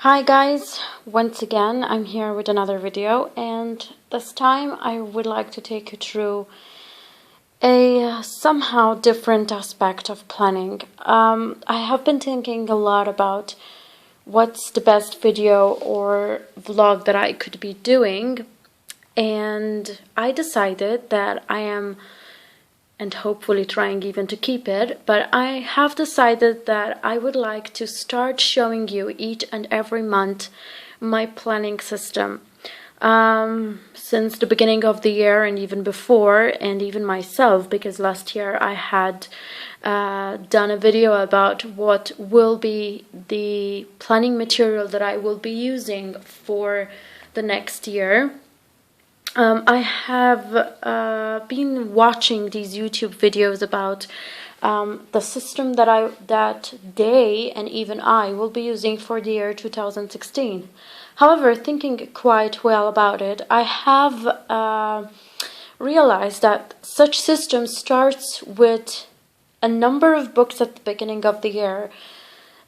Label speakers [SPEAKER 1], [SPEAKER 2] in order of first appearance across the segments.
[SPEAKER 1] Hi guys, once again I'm here with another video, and this time I would like to take you through a somehow different aspect of planning. I have been thinking a lot about what's the best video or vlog that I could be doing, and I decided that I am, and hopefully trying even to keep it, but I have decided that I would like to start showing you each and every month my planning system. Since the beginning of the year and even before, and even myself, because last year I had done a video about what will be the planning material that I will be using for the next year. I have been watching these YouTube videos about the system that they and even I will be using for the year 2016. However, thinking quite well about it, I have realized that such system starts with a number of books at the beginning of the year.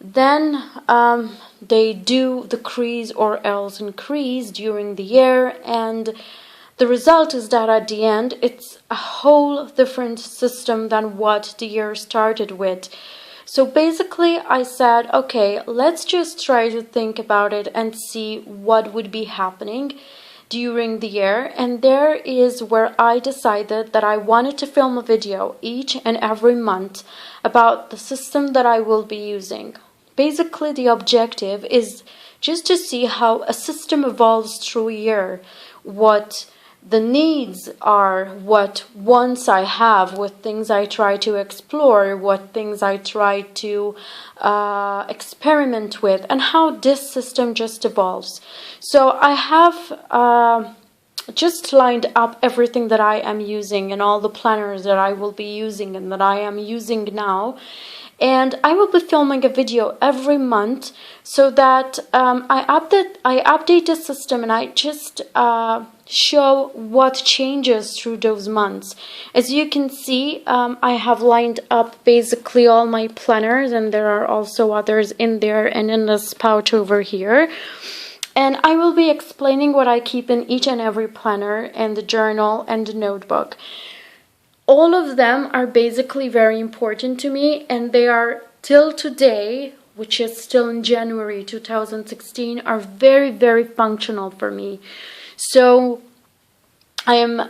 [SPEAKER 1] Then they do decrease or else increase during the year, and the result is that at the end it's a whole different system than what the year started with. So basically I said, okay, let's just try to think about it and see what would be happening during the year. And there is where I decided that I wanted to film a video each and every month about the system that I will be using. Basically the objective is just to see how a system evolves through a year, what the needs are, what wants I have, what things I try to explore, what things I try to experiment with, and how this system just evolves. So I have just lined up everything that I am using and all the planners that I will be using and that I am using now. And I will be filming a video every month so that I update the system, and I just show what changes through those months. As you can see, I have lined up basically all my planners, and there are also others in there and in this pouch over here. And I will be explaining what I keep in each and every planner and the journal and the notebook. All of them are basically very important to me, and they are till today, which is still in January 2016, are very, very functional for me. So I am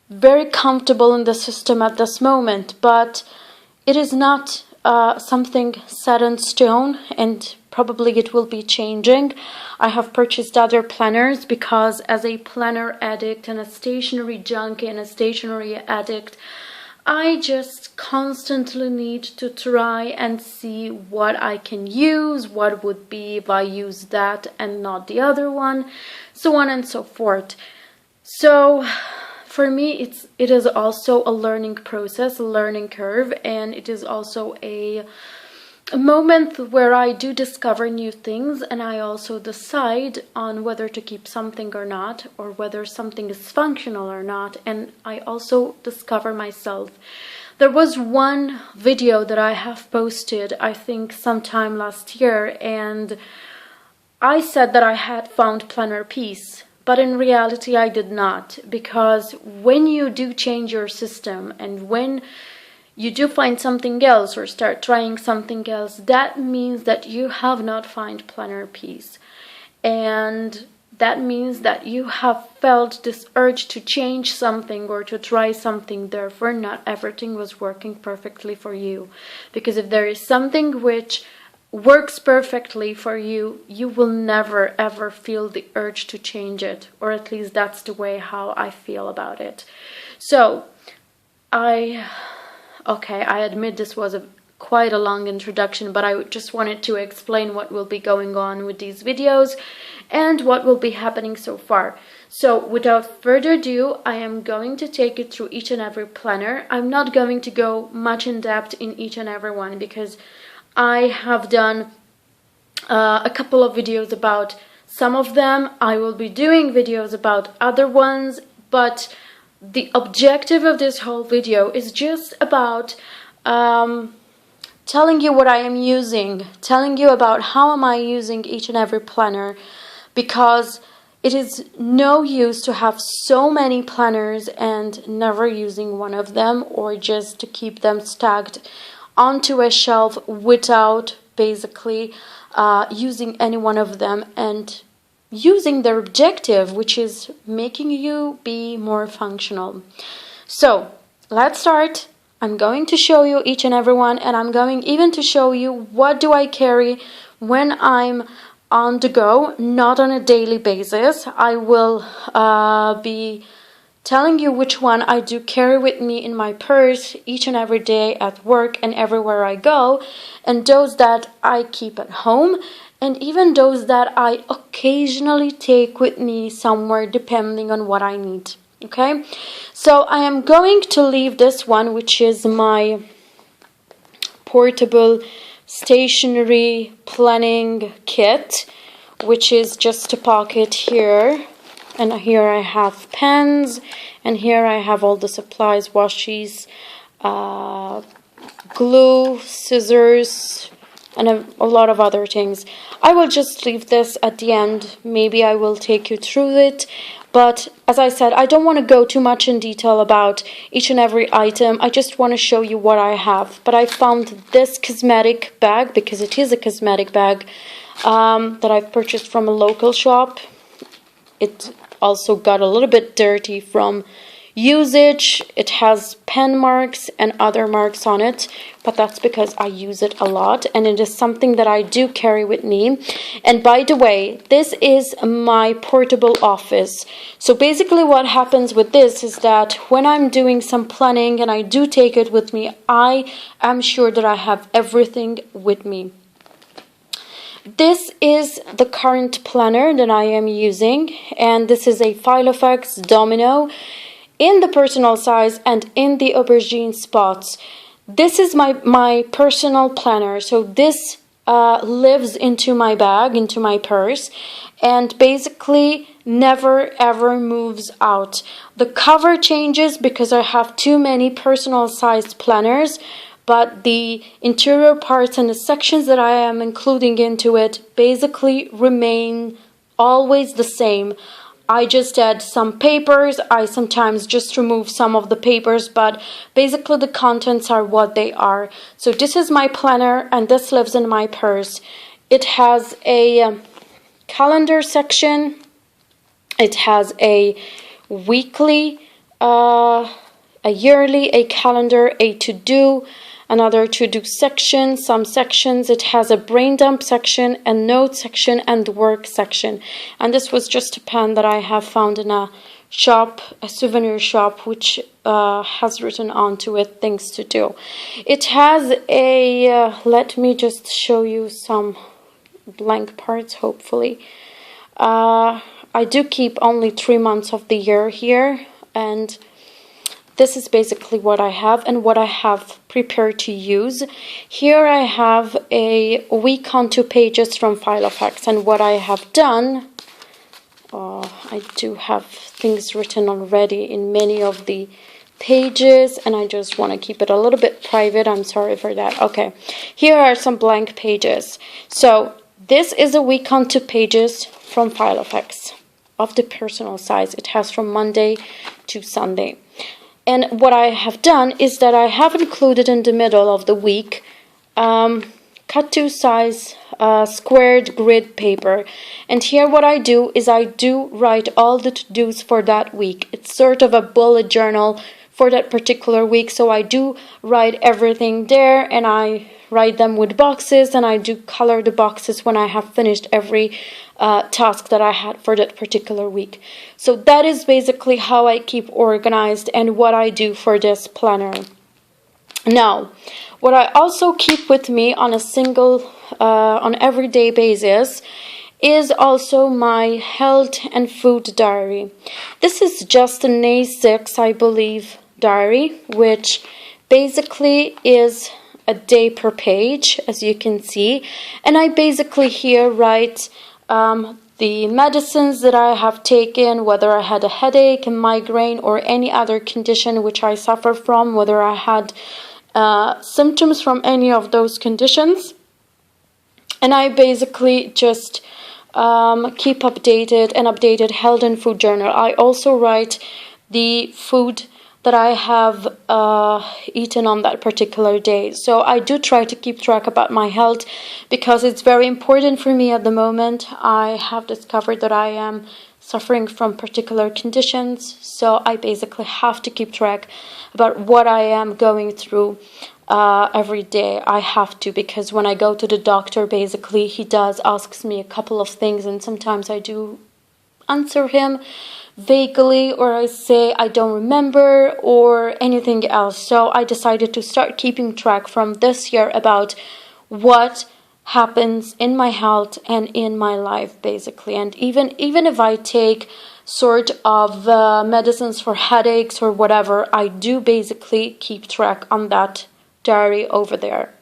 [SPEAKER 1] very comfortable in the system at this moment, but it is not something set in stone, and probably it will be changing. I have purchased other planners because as a planner addict and a stationery junkie and a stationery addict, I just constantly need to try and see what I can use, what would be if I use that and not the other one, so on and so forth. So for me it is also a learning process, a learning curve, and it is also a moment where I do discover new things, and I also decide on whether to keep something or not, or whether something is functional or not, and I also discover myself. There was one video that I have posted, I think sometime last year, and I said that I had found planner peace, but in reality I did not, because when you do change your system and when you do find something else or start trying something else, that means that you have not found planner peace. And that means that you have felt this urge to change something or to try something. Therefore, not everything was working perfectly for you. Because if there is something which works perfectly for you, you will never ever feel the urge to change it. Or at least that's the way how I feel about it. So, Okay, I admit this was quite a long introduction, but I just wanted to explain what will be going on with these videos and what will be happening so far. So without further ado, I am going to take you through each and every planner. I'm not going to go much in depth in each and every one because I have done a couple of videos about some of them. I will be doing videos about other ones, but the objective of this whole video is just about telling you what I am using, telling you about how am I using each and every planner, because it is no use to have so many planners and never using one of them, or just to keep them stacked onto a shelf without basically using any one of them and using their objective, which is making you be more functional. So let's start. I'm going to show you each and every one, and I'm going even to show you what do I carry when I'm on the go, not on a daily basis. I will be telling you which one I do carry with me in my purse each and every day at work and everywhere I go, and those that I keep at home, and even those that I occasionally take with me somewhere depending on what I need. Okay, so I am going to leave this one, which is my portable stationery planning kit, which is just a pocket here, and here I have pens, and here I have all the supplies, washes, glue, scissors, and a lot of other things. I will just leave this at the end. Maybe I will take you through it, but as I said, I don't want to go too much in detail about each and every item. I just want to show you what I have. But I found this cosmetic bag, because it is a cosmetic bag, that I've purchased from a local shop. It also got a little bit dirty from usage. It has pen marks and other marks on it, but that's because I use it a lot, and it is something that I do carry with me. And by the way, this is my portable office. So basically what happens with this is that when I'm doing some planning and I do take it with me, I am sure that I have everything with me. This is the current planner that I am using, and this is a Filofax Domino in the personal size and in the aubergine spots. This is my personal planner, so this lives into my bag, into my purse, and basically never ever moves out. The cover changes because I have too many personal sized planners, but the interior parts and the sections that I am including into it basically remain always the same. I just add some papers. I sometimes just remove some of the papers, but basically the contents are what they are. So this is my planner, and this lives in my purse. It has a calendar section. It has a weekly, a yearly, a calendar, a to-do, another to-do section, some sections. It has a brain dump section, a note section, and work section. And this was just a pen that I have found in a shop, a souvenir shop, which has written onto it things to do. It has a, let me just show you some blank parts, hopefully. I do keep only 3 months of the year here, and this is basically what I have and what I have prepared to use. Here I have a week on 2 pages from Filofax, and what I have done, I do have things written already in many of the pages, and I just want to keep it a little bit private. I'm sorry for that. Okay, here are some blank pages. So this is a week on 2 pages from Filofax of the personal size. It has from Monday to Sunday. And what I have done is that I have included in the middle of the week cut to size squared grid paper. And here what I do is I do write all the to-dos for that week. It's sort of a bullet journal for that particular week. So I do write everything there, and I write them with boxes, and I do color the boxes when I have finished every task that I had for that particular week. So that is basically how I keep organized and what I do for this planner. Now, what I also keep with me on a single, on everyday basis is also my health and food diary. This is just an A6, I believe, diary, which basically is a day per page, as you can see. And I basically here write the medicines that I have taken, whether I had a headache, a migraine, or any other condition which I suffer from, whether I had symptoms from any of those conditions. And I basically just keep updated an updated health and food journal. I also write the food that I have eaten on that particular day. So I do try to keep track about my health because it's very important for me at the moment. I have discovered that I am suffering from particular conditions, so I basically have to keep track about what I am going through every day. I have to, because when I go to the doctor, basically he asks me a couple of things, and sometimes I do answer him vaguely, or I say I don't remember, or anything else. So I decided to start keeping track from this year about what happens in my health and in my life, basically. And even if I take sort of medicines for headaches or whatever, I do basically keep track on that diary over there.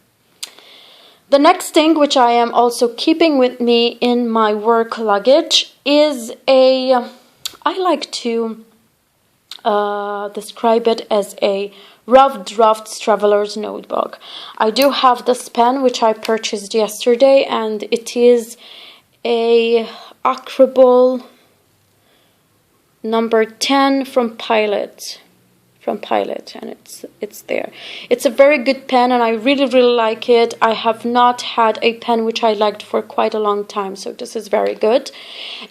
[SPEAKER 1] The next thing which I am also keeping with me in my work luggage is I like to describe it as a rough draft traveler's notebook. I do have this pen which I purchased yesterday, and it is a Acrobol number 10 from Pilot, and it's there. It's a very good pen, and I really like it. I have not had a pen which I liked for quite a long time, so this is very good.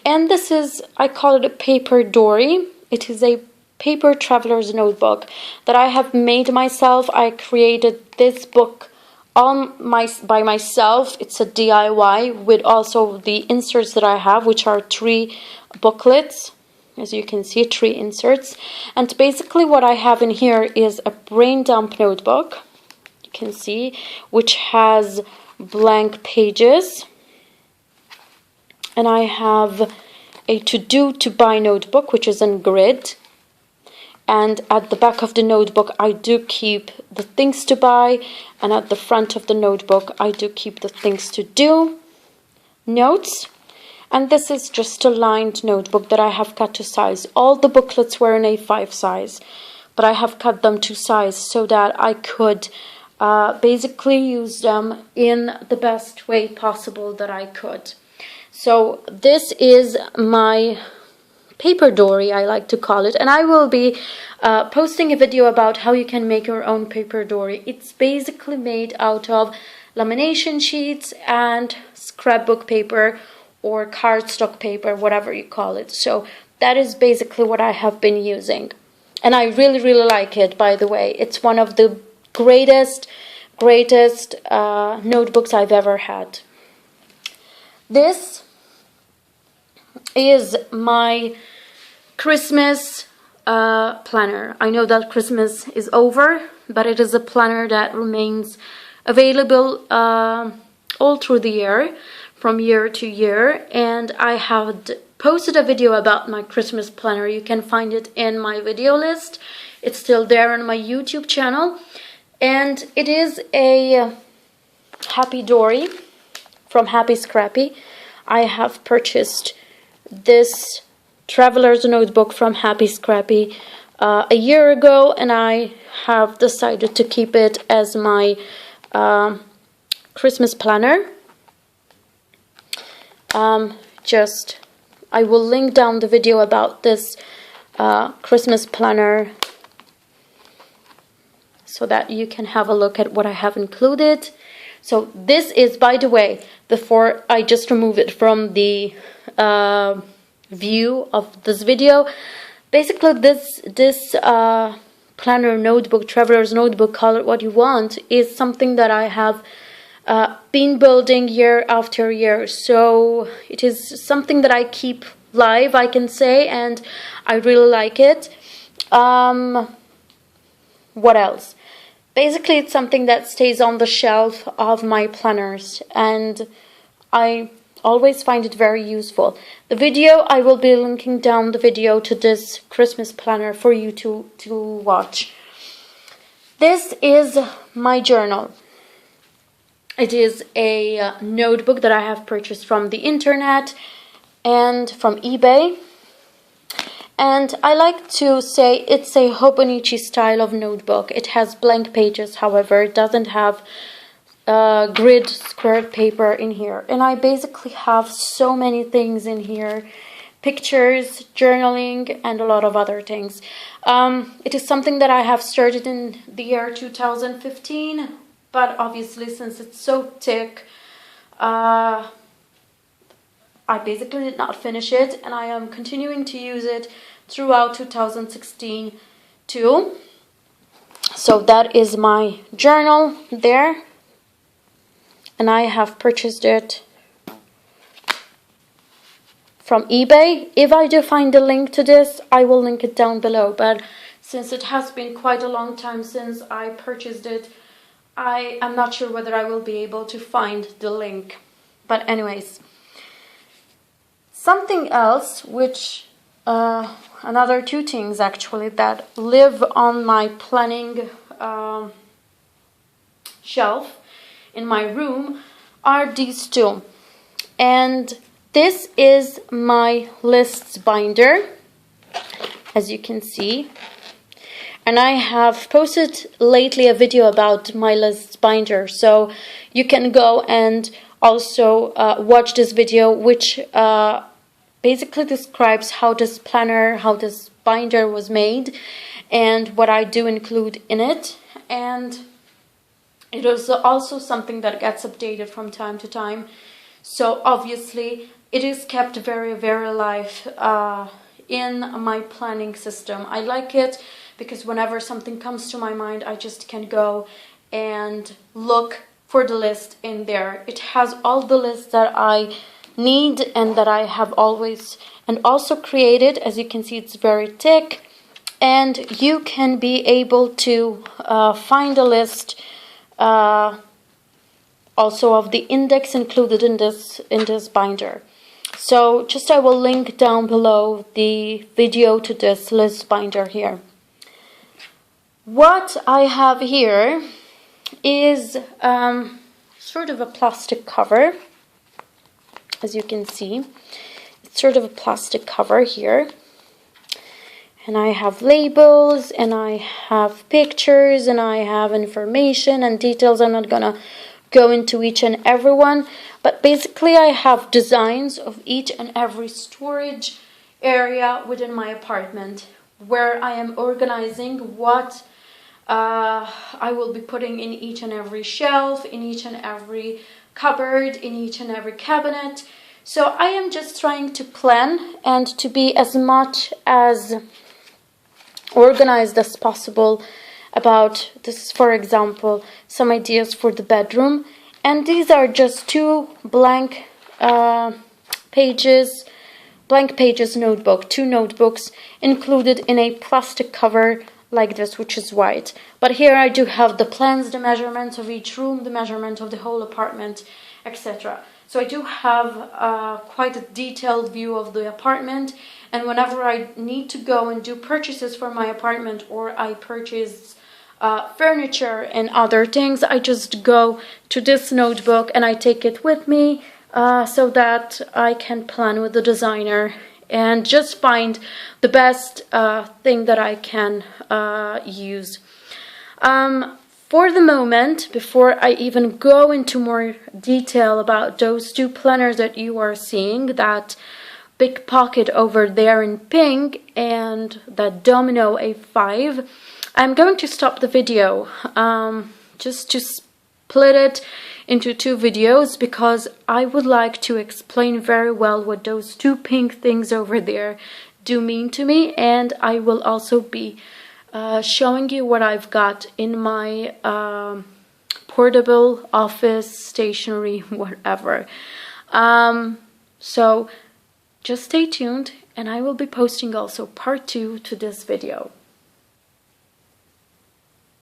[SPEAKER 1] And this is, I call it a paper dory. It is a paper traveler's notebook that I have made myself. I created this book by myself. It's a DIY with also the inserts that I have, which are 3 booklets. As you can see, 3 inserts. And basically what I have in here is a brain dump notebook, you can see, which has blank pages. And I have a to-do to buy notebook, which is in grid. And at the back of the notebook, I do keep the things to buy. And at the front of the notebook, I do keep the things to do, notes. And this is just a lined notebook that I have cut to size. All the booklets were in A5 size, but I have cut them to size so that I could basically use them in the best way possible that I could. So this is my paper dory, I like to call it, and I will be posting a video about how you can make your own paper dory. It's basically made out of lamination sheets and scrapbook paper, or cardstock paper, whatever you call it. So that is basically what I have been using. And I really like it, by the way. It's one of the greatest notebooks I've ever had. This is my Christmas planner. I know that Christmas is over, but it is a planner that remains available all through the year, from year to year. And I have posted a video about my Christmas planner. You can find it in my video list. It's still there on my YouTube channel. And it is a Happy Dory from Happy Scrappy. I have purchased this traveler's notebook from Happy Scrappy a year ago, and I have decided to keep it as my Christmas planner. I will link down the video about this Christmas planner so that you can have a look at what I have included. So this is, by the way, before I just remove it from the view of this video, basically this planner notebook, traveler's notebook, call it what you want, is something that I have been building year after year. So it is something that I keep live, I can say, and I really like it. What else? Basically, it's something that stays on the shelf of my planners, and I always find it very useful. The video, I will be linking down the video to this Christmas planner for you to watch. This is my journal. It is a notebook that I have purchased from the internet and from eBay. And I like to say it's a Hobonichi style of notebook. It has blank pages, however, it doesn't have grid squared paper in here. And I basically have so many things in here: pictures, journaling, and a lot of other things. It is something that I have started in the year 2015, but obviously since it's so thick, I basically did not finish it, and I am continuing to use it throughout 2016 too. So that is my journal there, and I have purchased it from eBay. If I do find a link to this, I will link it down below, but since it has been quite a long time since I purchased it, I am not sure whether I will be able to find the link. But anyways, something else, which another two things actually that live on my planning shelf in my room are these two. And this is my lists binder, as you can see. And I have posted lately a video about my lists binder, so you can go and also watch this video, which basically describes how this planner, how this binder was made, and what I do include in it. And it is also something that gets updated from time to time. So obviously it is kept very, very alive in my planning system. I like it because whenever something comes to my mind, I just can go and look for the list in there. It has all the lists that I need and that I have always and also created. As you can see, it's very thick, and you can be able to find a list also of the index included in this binder. So just I will link down below the video to this list binder here. What I have here is sort of a plastic cover. As you can see, it's sort of a plastic cover here. And I have labels, and I have pictures, and I have information and details. I'm not gonna go into each and every one, but basically I have designs of each and every storage area within my apartment, where I am organizing what I will be putting in each and every shelf, in each and every cupboard, in each and every cabinet. So I am just trying to plan and to be as much as organized as possible about this. For example, some ideas for the bedroom, and these are just two blank pages notebook, two notebooks included in a plastic cover like this, which is white. But here I do have the plans, the measurements of each room, the measurement of the whole apartment, etc. So I do have quite a detailed view of the apartment, and whenever I need to go and do purchases for my apartment, or I purchase furniture and other things, I just go to this notebook and I take it with me so that I can plan with the designer and just find the best thing that I can use. For the moment, before I even go into more detail about those two planners that you are seeing, that big pocket over there in pink and that Domino A5, I'm going to stop the video just to split it into two videos, because I would like to explain very well what those two pink things over there do mean to me, and I will also be showing you what I've got in my portable office, stationery, whatever. So just stay tuned, and I will be posting also part 2 to this video.